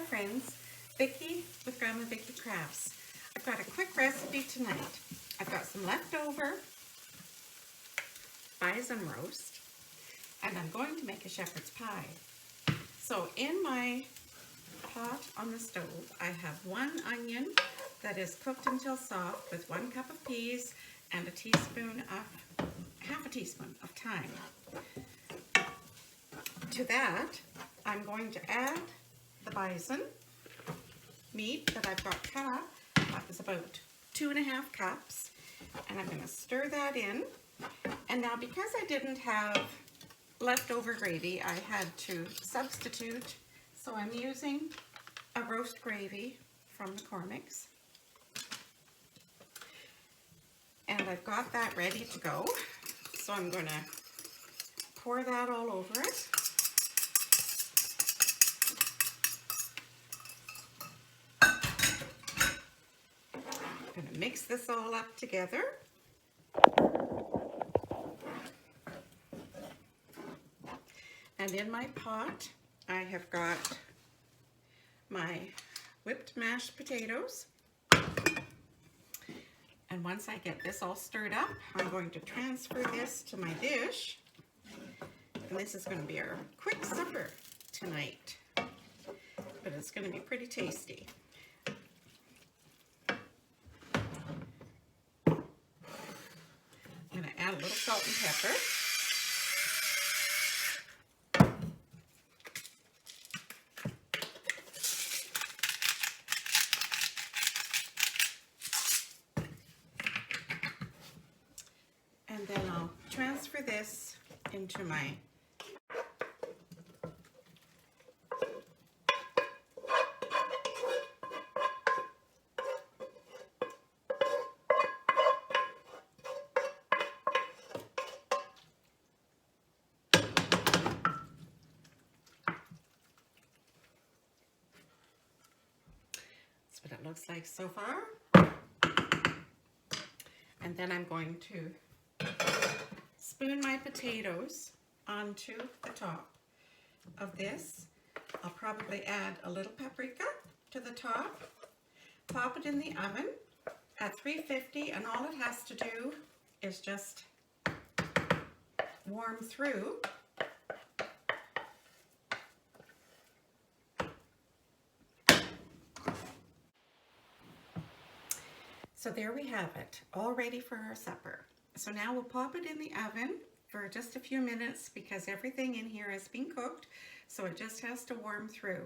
friends, Vicki with Grandma Vicki Crafts. I've got a quick recipe tonight. I've got some leftover bison roast and I'm going to make a shepherd's pie. So in my pot on the stove I have 1 onion that is cooked until soft with 1 cup of peas and half a teaspoon of thyme. To that I'm going to add the bison meat that I've got cut up. That was about 2.5 cups, and I'm going to stir that in. And now because I didn't have leftover gravy, I had to substitute, so I'm using a roast gravy from McCormick's, and I've got that ready to go, so I'm going to pour that all over it. I'm going to mix this all up together. And in my pot, I have got my whipped mashed potatoes. And once I get this all stirred up, I'm going to transfer this to my dish. And this is going to be our quick supper tonight. But it's going to be pretty tasty. I'm going to add a little salt and pepper. And then I'll transfer this into my that's what it looks like so far. And then I'm going to spoon my potatoes onto the top of this. I'll probably add a little paprika to the top, pop it in the oven at 350, and all it has to do is just warm through. So there we have it, all ready for our supper. So now we'll pop it in the oven for just a few minutes because everything in here has been cooked, so it just has to warm through.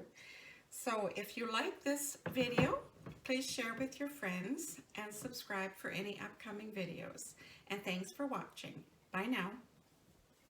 So if you like this video, please share with your friends and subscribe for any upcoming videos. And thanks for watching. Bye now.